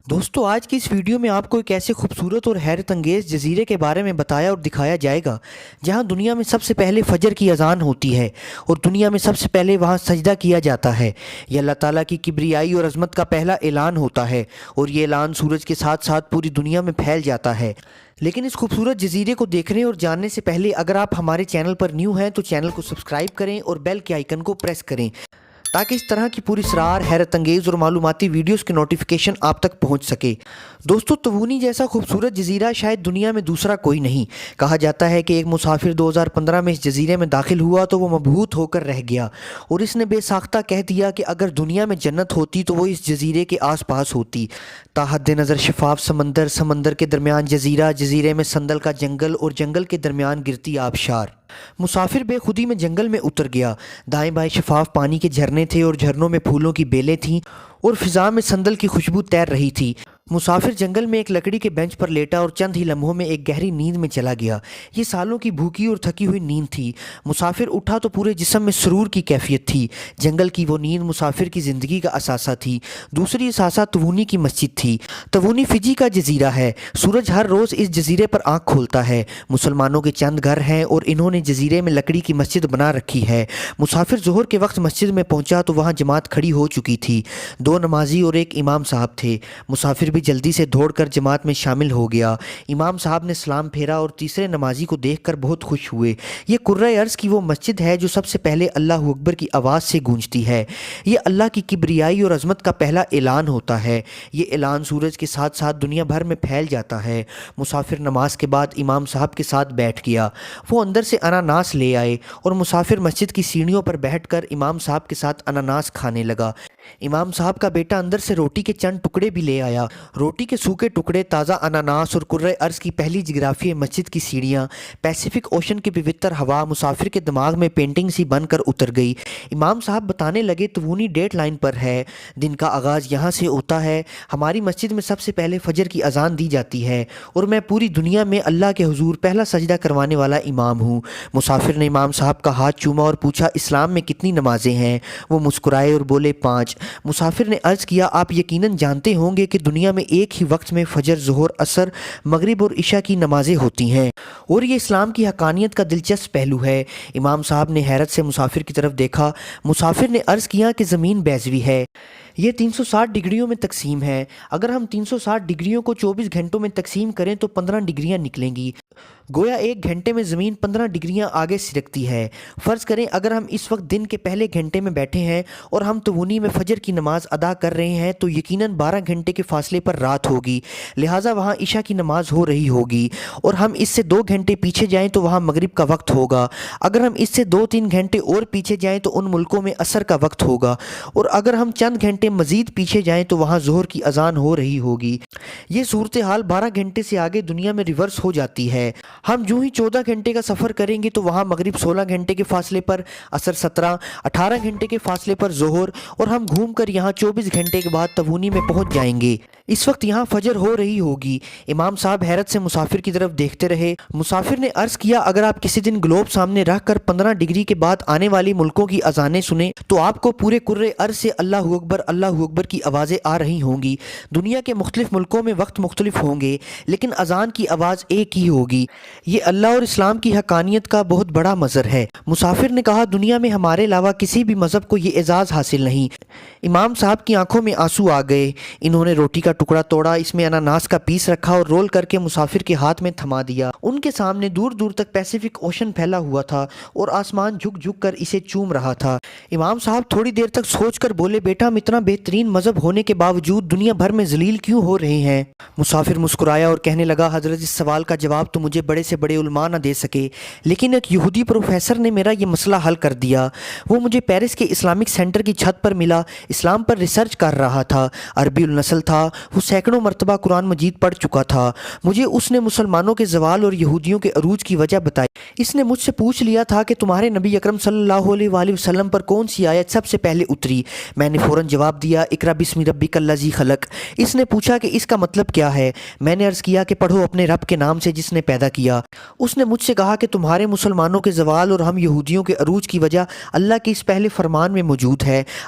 دوستو آج کی اس ویڈیو میں آپ کو ایک ایسے خوبصورت اور حیرت انگیز جزیرے کے بارے میں بتایا اور دکھایا جائے گا جہاں دنیا میں سب سے پہلے فجر کی اذان ہوتی ہے اور دنیا میں سب سے پہلے وہاں سجدہ کیا جاتا ہے۔ یہ اللہ تعالیٰ کی کبریائی اور عظمت کا پہلا اعلان ہوتا ہے اور یہ اعلان سورج کے ساتھ ساتھ پوری دنیا میں پھیل جاتا ہے۔ لیکن اس خوبصورت جزیرے کو دیکھنے اور جاننے سے پہلے اگر آپ ہمارے چینل پر نیو ہیں تو چینل کو سبسکرائب کریں اور بیل کے آئیکن کو پریس کریں تاکہ اس طرح کی پوری اسرار، حیرت انگیز اور معلوماتی ویڈیوز کی نوٹیفیکیشن آپ تک پہنچ سکے۔ دوستو تبونی جیسا خوبصورت جزیرہ شاید دنیا میں دوسرا کوئی نہیں۔ کہا جاتا ہے کہ ایک مسافر 2015 میں اس جزیرے میں داخل ہوا تو وہ مبہوت ہو کر رہ گیا اور اس نے بے ساختہ کہہ دیا کہ اگر دنیا میں جنت ہوتی تو وہ اس جزیرے کے آس پاس ہوتی۔ تا حد نظر شفاف سمندر، سمندر کے درمیان جزیرہ، جزیرے میں سندل کا جنگل اور جنگل کے درمیان گرتی آبشار۔ مسافر بے خودی میں جنگل میں اتر گیا۔ دائیں بائیں شفاف پانی کے جھرنے تھے اور جھرنوں میں پھولوں کی بیلیں تھیں اور فضا میں سندل کی خوشبو تیر رہی تھی۔ مسافر جنگل میں ایک لکڑی کے بینچ پر لیٹا اور چند ہی لمحوں میں ایک گہری نیند میں چلا گیا۔ یہ سالوں کی بھوکی اور تھکی ہوئی نیند تھی۔ مسافر اٹھا تو پورے جسم میں سرور کی کیفیت تھی۔ جنگل کی وہ نیند مسافر کی زندگی کا اثاثہ تھی۔ دوسری اثاثہ تبونی کی مسجد تھی۔ تبونی فجی کا جزیرہ ہے۔ سورج ہر روز اس جزیرے پر آنکھ کھولتا ہے۔ مسلمانوں کے چند گھر ہیں اور انہوں نے جزیرے میں لکڑی کی مسجد بنا رکھی ہے۔ مسافر ظہر کے وقت مسجد میں پہنچا تو وہاں جماعت کھڑی ہو چکی تھی۔ 2 نمازی اور ایک امام صاحب تھے۔ مسافر بھی جلدی سے دوڑ کر جماعت میں شامل ہو گیا۔ امام صاحب نے سلام پھیرا اور تیسرے نمازی کو دیکھ کر بہت خوش ہوئے۔ یہ کرۂ ارض کی وہ مسجد ہے جو سب سے پہلے اللہ اکبر کی آواز سے گونجتی ہے۔ یہ اللہ کی کبریائی اور عظمت کا پہلا اعلان ہوتا ہے۔ یہ اعلان سورج کے ساتھ ساتھ دنیا بھر میں پھیل جاتا ہے۔ مسافر نماز کے بعد امام صاحب کے ساتھ بیٹھ گیا۔ وہ اندر سے اناناس لے آئے اور مسافر مسجد کی سیڑھیوں پر بیٹھ کر امام صاحب کے ساتھ اناناس کھانے لگا۔ امام صاحب کا بیٹا اندر سے روٹی کے چند ٹکڑے بھی لے آیا۔ روٹی کے سوکھے ٹکڑے، تازہ اناناس اور کرۂ ارض کی پہلی جغرافیہ مسجد کی سیڑھیاں، پیسیفک اوشن کی پوتر ہوا مسافر کے دماغ میں پینٹنگ سی بن کر اتر گئی۔ امام صاحب بتانے لگے تبونی ڈیٹ لائن پر ہے، دن کا آغاز یہاں سے ہوتا ہے۔ ہماری مسجد میں سب سے پہلے فجر کی اذان دی جاتی ہے اور میں پوری دنیا میں اللہ کے حضور پہلا سجدہ کروانے والا امام ہوں۔ مسافر نے امام صاحب کا ہاتھ چوما اور پوچھا اسلام میں کتنی نمازیں ہیں؟ وہ مسکرائے اور بولے 5۔ مسافر نے عرض کیا آپ یقیناً جانتے ہوں گے کہ دنیا میں ایک ہی وقت میں فجر، ظہر، عصر، مغرب اور عشاء کی نمازیں ہوتی ہیں اور یہ اسلام کی حقانیت کا دلچسپ پہلو ہے۔ امام صاحب نے حیرت سے مسافر کی طرف دیکھا۔ مسافر نے عرض کیا کہ زمین بیضوی ہے، یہ 360 ڈگریوں میں تقسیم ہے۔ اگر ہم 360 ڈگریوں کو 24 گھنٹوں میں تقسیم کریں تو 15 ڈگریاں نکلیں گی۔ گویا ایک گھنٹے میں زمین 15 ڈگریاں آگے سرکتی ہے۔ فرض کریں اگر ہم اس وقت دن کے پہلے گھنٹے میں بیٹھے ہیں اور ہم تبونی میں فجر کی نماز ادا کر رہے ہیں تو یقیناً 12 گھنٹے کے فاصلے پر رات ہوگی، لہٰذا وہاں عشاء کی نماز ہو رہی ہوگی، اور ہم اس سے 2 گھنٹے پیچھے جائیں تو وہاں مغرب کا وقت ہوگا۔ اگر ہم اس سے 2-3 گھنٹے اور پیچھے جائیں تو ان ملکوں میں عصر کا وقت ہوگا، اور اگر ہم چند گھنٹے مزید پیچھے جائیں تو وہاں ظہر کی اذان ہو رہی ہوگی۔ یہ صورتحال 12 گھنٹے سے آگے دنیا میں ریورس ہو جاتی ہے۔ ہم جو ہی 14 گھنٹے کا سفر کریں گے تو وہاں مغرب 16 گھنٹے کے فاصلے پر، عصر 17، 18 گھنٹے کے فاصلے پر ظہر، اور ہم گھوم کر یہاں 24 گھنٹے کے بعد تبونی میں پہنچ جائیں گے۔ اس وقت یہاں فجر ہو رہی ہوگی۔ امام صاحب حیرت سے مسافر کی طرف دیکھتے رہے۔ مسافر نے عرض کیا اگر آپ کسی دن گلوب سامنے رکھ کر 15 ڈگری کے بعد آنے والی ملکوں کی اذانیں سنیں تو آپ کو پورے کرۂ ارض سے اللہ اکبر کی آوازیں آ رہی ہوں گی۔ دنیا کے مختلف ملکوں میں وقت مختلف ہوں گے لیکن اذان کی آواز ایک ہی ہوگی۔ یہ اللہ اور اسلام کی حقانیت کا بہت بڑا مظہر ہے۔ مسافر نے کہا دنیا میں ہمارے علاوہ کسی بھی مذہب کو یہ اعزاز حاصل نہیں۔ امام صاحب کی آنکھوں میں آنسو آ گئے۔ انہوں نے روٹی کا ٹکڑا توڑا، اس میں اناناس کا پیس رکھا اور رول کر کے مسافر کے ہاتھ میں تھما دیا۔ ان کے سامنے دور دور تک پیسیفک اوشن پھیلا ہوا تھا اور آسمان جھک جھک کر اسے چوم رہا تھا۔ امام صاحب تھوڑی دیر تک سوچ کر بولے بیٹا ہم اتنا بہترین مذہب ہونے کے باوجود دنیا بھر میں ذلیل کیوں ہو رہے ہیں؟ مسافر مسکرایا اور کہنے لگا حضرت اس سوال کا جواب تو مجھے بڑے سے بڑے علماء نہ دے سکے، لیکن ایک یہودی پروفیسر نے میرا یہ مسئلہ حل کر دیا۔ وہ مجھے پیرس کے اسلامک سینٹر کی چھت پر ملا، اسلام پر ریسرچ کر رہا تھا، عربی النسل تھا، وہ سینکڑوں مرتبہ قرآن مجید پڑھ چکا تھا۔ مجھے اس نے مسلمانوں کے زوال اور یہودیوں کے عروج کی وجہ بتائی۔ اس نے مجھ سے پوچھ لیا تھا کہ تمہارے نبی اکرم صلی اللہ علیہ وآلہ وسلم پر کون سی آیت سب سے پہلے اتری؟ میں نے فوراً جواب دیا اقرأ بسم ربک الذی خلق۔ اس نے پوچھا کہ اس کا مطلب کیا ہے؟ میں نے عرض کیا کہ پڑھو اپنے رب کے نام سے جس نے پیدا کیا۔ اس نے مجھ سے کہا کہ تمہارے مسلمانوں کے زوال اور ہم یہودیوں کے عروج کی وجہ اللہ کے اس پہلے فرمان میں موجود ہے۔